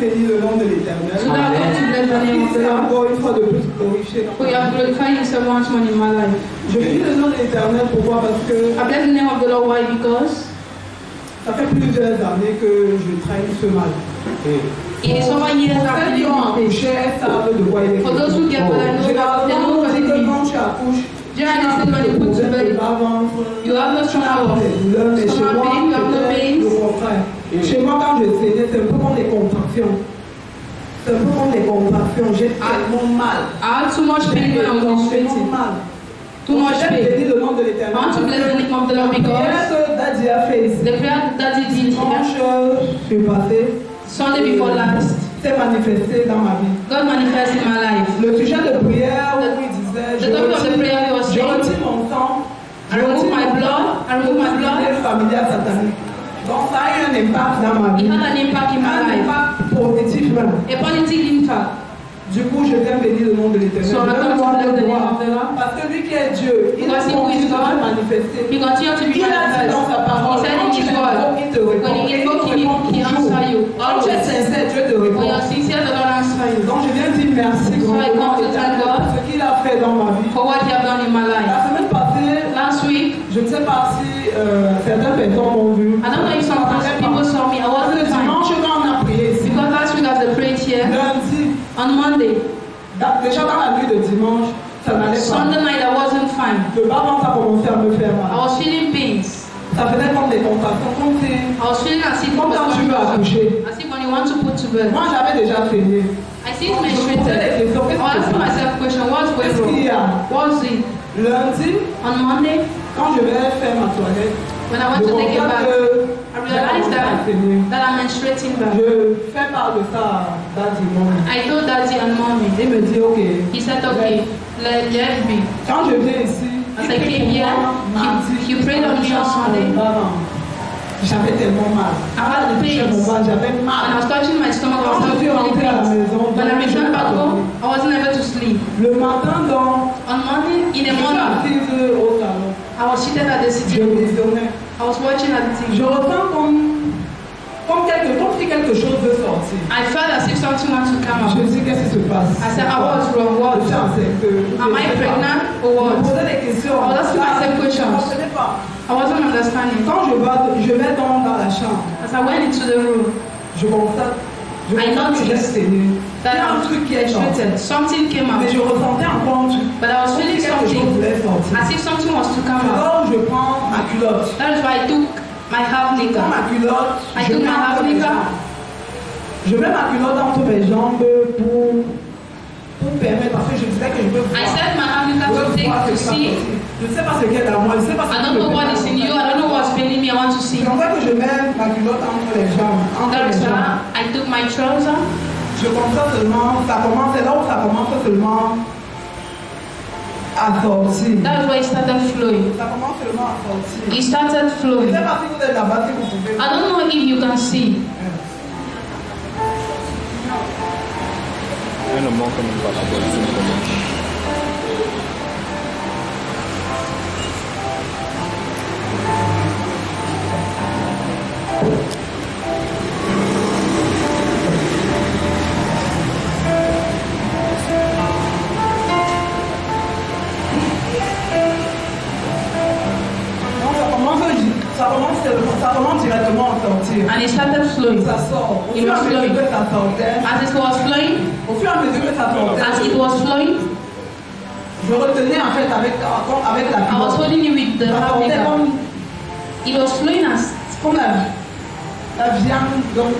bénir le nom de l'Éternel. So that God to bless the name of the Lord. Encore une fois de plus glorifié. For you have glorified yourself once more in my life. Je bénis le nom de l'Éternel pourquoi? Parce que I bless the name of the Lord. Why? Because ça fait plusieurs années que je traîne ce mal. in so many years I've been living with this. For those who get what I know, they know what it means. During this time when you put to bed, you have no stomach pain, you have no pains. Chez moi, quand je saignais, c'est un peu comme des contractions. C'est un peu comme des contractions. J'ai tellement mal. I had too much pain when I was menstruating. Too much pain. I want to bless the name of the Lord because the prayer that Daddy did here, Sunday before last, s'est manifesté dans ma vie. God manifested in my life. Le sujet de prière où il disait, The topic of the prayer he was je saying, retire mon sang, I remove my blood, I remove my blood. familial satanique. Donc ça a eu un impact dans ma vie. It had an impact in my Un life, impact positif même. a positive impact. Du coup, je viens bénir le nom de l'Éternel. So I'm going to bless the name of the Lord. Parce que lui qui est Dieu, il Because he who is continue de se God, manifester. He continued to be Il a dit dans sa manifest. parole, He said in His word, il te répond. when you invoke Him, He answer you. Quand tu es Always. sincère, Dieu te When répond. you're sincere, the Lord answer you. Donc je viens dire merci So I come to thank God pour ce qu'il a fait dans ma vie. for what He has done in my life. La semaine passée, Last week, je ne sais pas si certaines personnes m'ont vu. I don't know if some people saw me. I Parce que wasn't fine. dimanche, quand on a prié ici, Because last week as I prayed here, lundi, on Monday, déjà dans la nuit de dimanche, ça n'allait pas. Sunday night, I wasn't fine. Le bas-ventre a commencé à me faire I mal. was feeling pains. Ça faisait comme des contractions, comme si, I was feeling as if it comme was quand tu veux going to accoucher. as if when you want to put to bed. Moi, j'avais déjà saigné. I see it menstruated. I was asking myself a question, what's going Qu'est-ce qu'il y wrong? a? What's it? Lundi, On Monday, quand je vais faire ma toilette, when I went to take a bath, I realized that I'm menstruating back. je fais part de ça à dimanche. I told Daddy and Mommy. Il me dit, ok. He said, okay, let it be. Quand je viens ici, As I came here, he prayed on me on Sunday. J'avais tellement mal. I had pains. J'avais When I mal. was touching my stomach, I was Quand je suis feeling rentrée à la pains. maison, When I returned back home, I wasn't able to sleep. le matin, donc, On Monday, in je the suis morning, assise au salon. I was seated at the Je sitting room. visionnais. I was watching at the Je TV. ressens comme si quelque chose veut sortir. I felt as if something wanted to come Je me out. dis, qu'est-ce qui se passe? I said, what's wrong? Je What? suis enceinte. Am I pregnant or Je me what? posais des questions. I was asking myself Je ne questions. comprenais pas. I wasn't understanding. Quand je vais dans la chambre, As I went into the room, je constate I que j'ai noticed saigné. Il y that a un I truc qui est sorti. menstruated. Something came Mais out. je ressentais encore un truc. But I was feeling Quelque chose something voulait sortir. as if something was to come out. Alors je prends ma culotte. That is why I took my half Je prends knicker. ma culotte. I Je took mets my half entre mes knicker. jambes. Je mets ma culotte entre mes jambes pour permettre, parce que je disais que je veux voir. I set my half knicker to take to see. Je ne sais pas ce qu'il y a dans moi. Je ne sais pas ce I don't know what is in you. I don't know what's failing me. I want to see. C'est comme ça que je mets ma culotte entre les jambes. Entre That les is jambes. why I took my trouser. Je constate seulement, c'est là où ça commence seulement à sortir. That is why it started flowing. Ça commence seulement à sortir. It started Je ne flowing. sais pas si vous êtes là-bas, si vous pouvez. I don't know if you can see. Un homme comme une parabole. Ça commence directement à sortir. And it started flowing. Ça sort. Au It fur et à was mesure flowing. que ça sortait, As it was flowing, au fur et à mesure que ça sortait, as it was flowing, je retenais en fait avec la I was culotte. holding it with the Ça half sortait knicker. It was flowing comme la viande, donc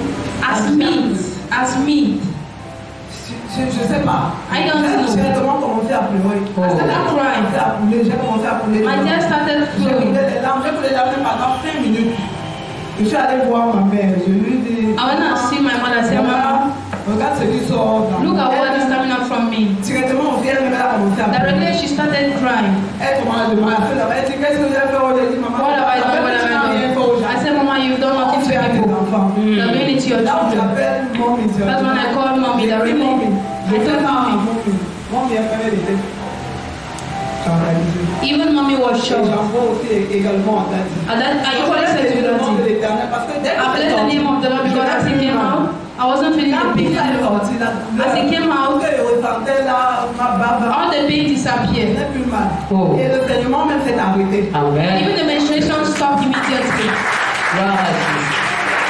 as la viande. meat, as meat. Je sais pas. I don't know. J'ai directement commencé à pleurer. I started crying. J'ai commencé à pleurer. My tears started J'ai flowing. coulé les larmes même pendant 5 minutes. Je suis allée voir ma mère. Je lui ai dit, I went and see my mother. I said, Mama, regarde ce qui sort. look at what is coming out from me. Directement, elle a commencé à pleurer. Directly, she started crying. Elle commence à demander. Elle dit, qu'est-ce que vous avez fait aujourd'hui? Maman, What have I done? What have I done? I said, Mama, you've done nothing to people. You're doing it to your Là où children. j'appelle mommy. That's when I called mommy directly. I told mommy. Mommy a fait l'idée. Even mommy was shocked. J'envoie aussi également à Daddy. And that I usually said to Daddy, I bless the name of the Lord because as he came out, I I wasn't feeling the pain anymore. As it came out, all the pain disappeared. Oh. Et le saignement même s'est arrêté. Amen. Even the menstruation stopped immediately. Wow.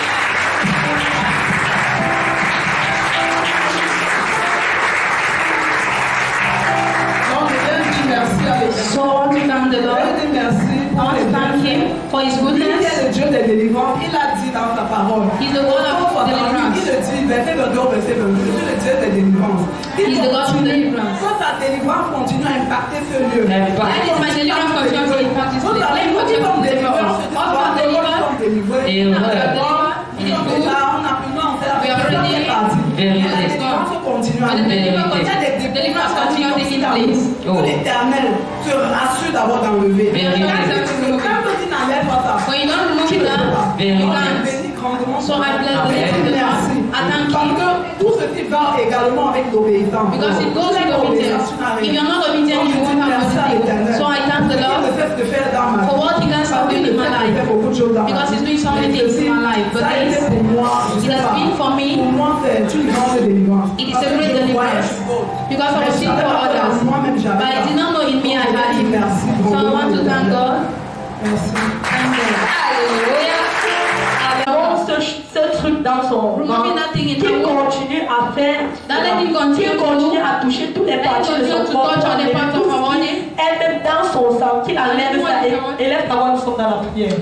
So I want to thank the Lord. I want to thank Him for His goodness. Il est le Dieu des délivrances. Il a dit dans sa parole. He's the God of deliverance. Il le dit, verset 22, verset 22. Je suis le Dieu des délivrances. He's the God of deliverance. Quand ta délivrance continue à impacter ce lieu. That is my deliverance continue to impact this place. Let me continue to deliver us. All of our deliverance. We are ready. Deliverance continue taking place. L'Éternel te rassure d'avoir d'enlever. When you don't remove that, you can't. So I bless the name of the Lord. I thank Him. Tout ce qui va également avec l'obéissance. Because it goes with obedience. If you're not obedient, you won't have anything. So I thank the Lord for what He has been doing in my life. Because He's doing so many things in my life. But it has been for me. It is a great deliverance. Because I was seeing for others. But I did not know in me I had Him. So I want to thank God. Thank God. Ce truc dans son ventre qui continue à faire, qui continue à toucher toutes les parties de son corps, elle-même dans son sang, qui enlève ça et laisse avoir nous sommes dans la prière.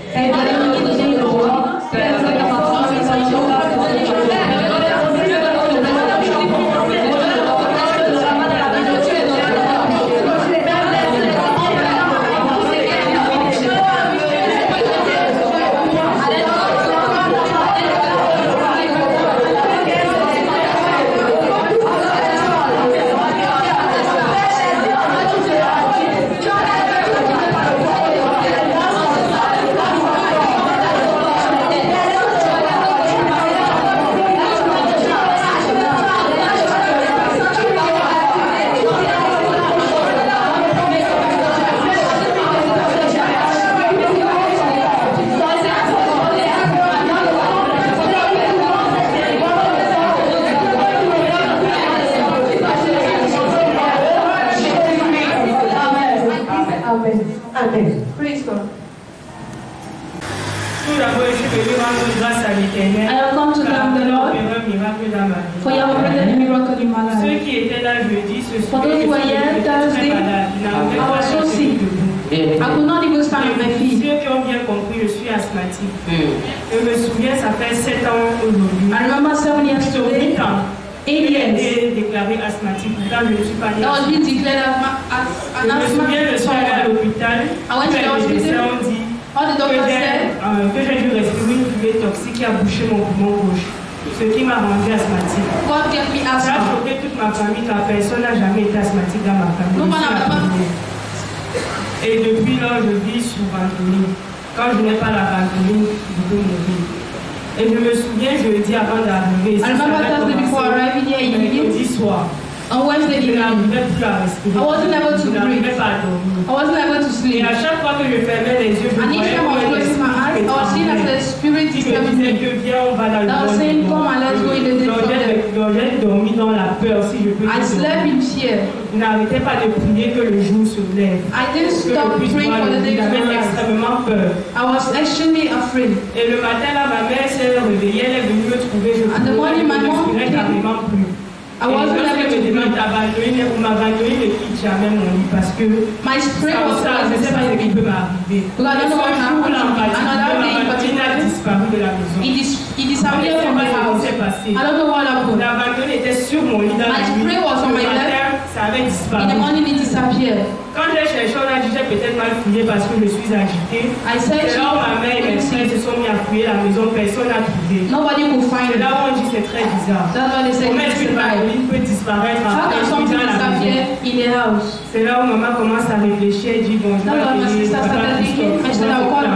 Amen. Praise God. Tout d'abord, je suis venu rendre grâce à l'Éternel. I have come to thank the Lord for your great miracle in my life. Ceux qui étaient là jeudi, ce For those who were here Thursday, I was so sick. I could not even stand on my feet. Ceux qui ont bien compris, je suis asthmatique. Je me souviens, ça fait 7 ans aujourd'hui. I remember 7 years Sur ago, 8 ans, 8 j'ai years. été déclaré asthmatique. Pourtant, je ne suis pas né. That was being declared as Je me souviens, je suis allé à l'hôpital. I went to the hospital. On dit All the doctors said que j'ai dû respirer une fumée toxique qui a bouché mon poumon gauche. Ce qui m'a rendu asthmatique. God gave me Ça a asthma. choqué toute ma famille car personne n'a jamais été asthmatique dans ma famille. No one Je suis la has ever- première. Et depuis là, je vis sous ventoline. Quand je n'ai pas la ventoline, je peux mourir. Et je me souviens jeudi avant d'arriver. I remember Thursday before arriving here in Egypt. Jeudi soir. On Wednesday Je evening, n'arrivais plus à respirer. I wasn't able to Je n'arrivais breathe. pas à dormir. I wasn't able to Et sleep. à chaque fois que je fermais les yeux, je And each voyais time I was closing my eyes, I was seeing as the Spirit qui is me telling disait me. que viens, on va dans le That was monde. saying, come and let's go in the day Donc j'ai dormi dans la peur, si je peux I dire. slept in fear. Je n'arrêtais pas de prier que le jour se lève. I didn't Que je stop puisse praying voir for le the day jour. to J'avais rise. extrêmement peur. I was extremely afraid. Et le matin là, ma mère s'est réveillée, elle est venue me trouver. Je And the morning, my mom respirais came. carrément plus. I wasn't Et able lorsque to me demande breathe. d'abandonner, ou m'abandonner, ne quitte jamais mon lit parce que My spirit was ça, je ne sais pas ce qui peut m'arriver. Because I don't know what happened. Another day in Il a particular, disparu de la maison. he disappeared from my house. I don't know what happened. L'abandon était sur mon lit dans My la nuit. spirit was on my Le lap. matin, ça avait disparu. In the morning, it disappeared. Quand j'ai cherché, on a dit j'ai peut-être mal fouillé parce que je suis agitée. I said, C'est là où ma mère et mes frères se sont mis à fouiller la maison, personne n'a trouvé. nobody could find C'est it. là où on dit c'est très bizarre. That's why they said Comment it est-ce qu'une survived. famille peut disparaître How après can être something dans la maison? disappear in a house? C'est là où maman commence à réfléchir, elle dit bon, je That's why my vais sister started thinking, I said, I'll call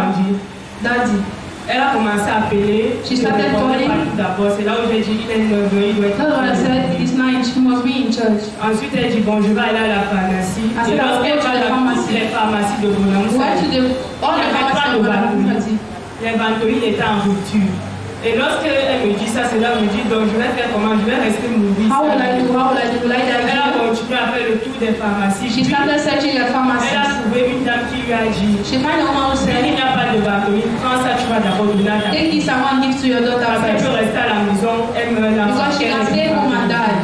Daddy. Elle a commencé à appeler. She started calling. D'abord, c'est là où j'ai dit il est 9h, il doit être. That's what I said. It's 9. She must be in church. Ensuite, elle dit bon, je vais aller à la pharmacie. I said, Et I'll go lorsqu'elle to va the dans toutes pharmacy. les pharmacies de We went to Bonamoussa, all the pharmacies of the community. les ventoline étaient en rupture. Et lorsqu'elle me dit ça, c'est là où je me dis, donc je vais faire comment? Je vais rester mourir. How will I do? Elle a continué à faire le tour des pharmacies. She started searching the pharmacy. Elle a trouvé une dame qui lui a dit, She found a woman who il said, n'y a pas de Vacloline, prends ça, tu vas d'abord donner à ta take this and give to your daughter parce qu'elle first. peut rester à la maison, elle meurt là. Because she can stay home and die.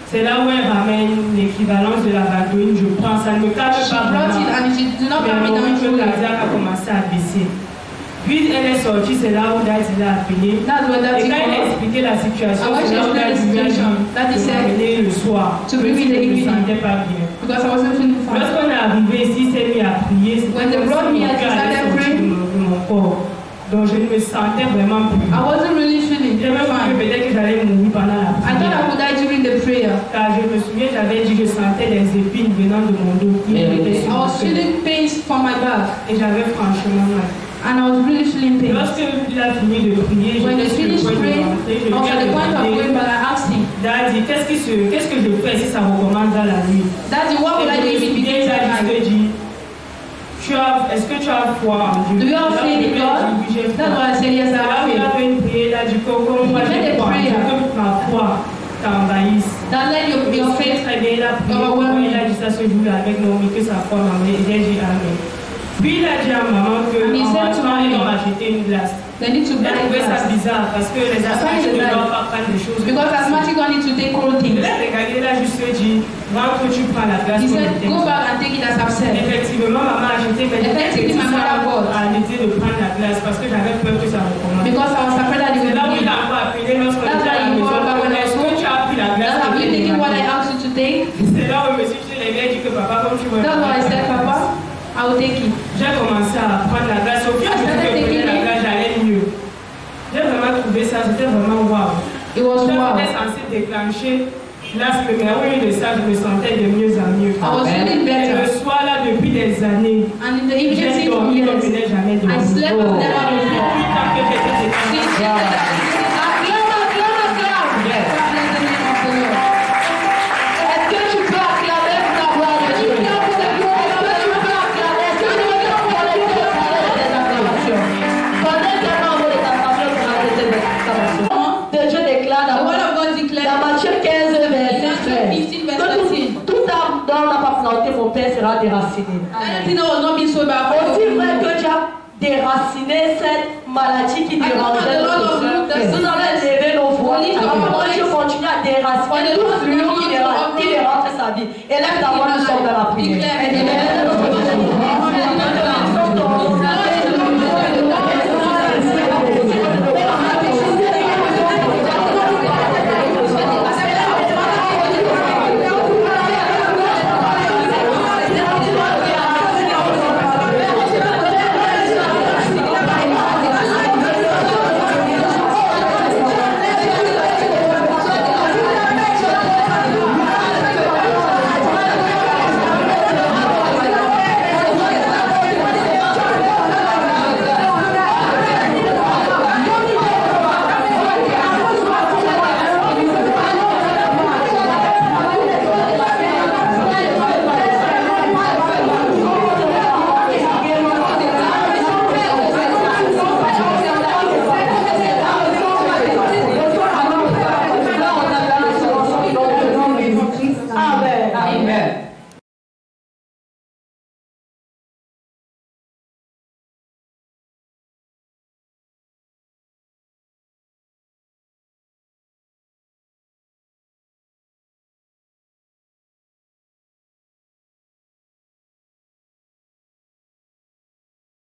C'est là où elle ramène l'équivalence de la Vacloline. Je prends ça, ne me calme She pas brought it vraiment. and she did not permit them Le to cardiaque a commencé à baisser. Puis elle est sortie, c'est là où Daddy l'a appelé. That's what that Et is quand elle a for. expliqué la situation, And when she c'est là où explained the Daddy lui a dit situation, Daddy de said, m'amener le soir. to bring me the Je ne me evening. sentais pas bien. Because I wasn't feeling fine. Lorsqu'on est arrivé ici, il s'est mis à prier. When they brought me, I started praying. De mon corps. Donc je ne me sentais vraiment plus. I wasn't really feeling J'ai même cru fine. peut-être que j'allais mourir pendant la I thought I prière. would die during the prayer. Car je me souviens, j'avais dit que je sentais des épines venant de mon dos. I was feeling pains from my back. Et j'avais franchement mal. And I was really feeling pain. Lorsque il a fini de prier, When j'étais they sur le finished point de praying, rentrer. Je I was at the point of going, but I asked him, Daddy, qu'est-ce que je fais si ça recommence dans la nuit? Daddy, what will I do if it begins at night? Est-ce que tu as foi en Dieu? Do you have faith in God? That's why I said yes, I have Il a faith. fait une prière, il a dit comment moi j'ai foi, je veux que ma foi t'envahisse. That let your faith Très bien, il a prié, overwhelm il a me. dit ça ce jour-là avec Naomi, que sa foi m'envahisse. Et j'ai dit amen. Puis il a dit à maman que And he en said to rentrant, ils mommy, ont acheté une glace. They need to Elle buy trouvait ça glass. bizarre parce que les asthmatiques ne doivent pas prendre des choses. Because asthmatic don't need to take cold Il things. a regardé, il a juste dit, rentre, tu prends la glace. He comme said, le go texte. back and take it as I've said. Effectivement, maman a acheté, mais Effectivement, ma mère a bought. a arrêté de prendre la glace parce que j'avais peur que ça recommence. Because I was afraid that it C'est would là où il begin. a encore appelé lorsqu'on That's était à why la you maison. called back when I Est-ce que tu as pris la glace? That have you taken what I asked you to take? C'est là où je me suis dit, les gars, dit que papa, comme tu veux. That's why I said, Papa, I will take it. J'ai commencé à prendre la glace. Au fur et à mesure que je prenais la glace, j'allais mieux. J'ai vraiment trouvé ça, c'était vraiment waouh. It was J'étais wow. censé déclencher l'asthme, mais au lieu de ça, je me sentais de mieux en mieux. I was feeling Et le better. soir, là, depuis des années, And in the evening, j'ai for dormi comme je years, n'ai jamais dormi. I slept as never before. Depuis tant que j'étais Since déclenché. Bless the name of the Lord. Est-ce que tu peux acclamer pour la gloire de Dieu? Est-ce que tu peux acclamer? Est-ce que tu peux connecter au travers de tes acclamations? Connecte-moi au de ta famille pour arrêter tes acclamations. De Dieu déclare The dans word of God declares Matthieu 15, in verset Matthew 15, 13. verse 13. Tout arbre dont on n'a pas planté, mon Père sera déraciné. Anything that was not being sold by Aussi vrai que tu as déraciné cette maladie qui dérangeait notre frère, nous allons lever nos voix. Avant Dieu continue à déraciner tout fluide qui dérange sa vie. Élève ta voix, nous sommes dans la prière.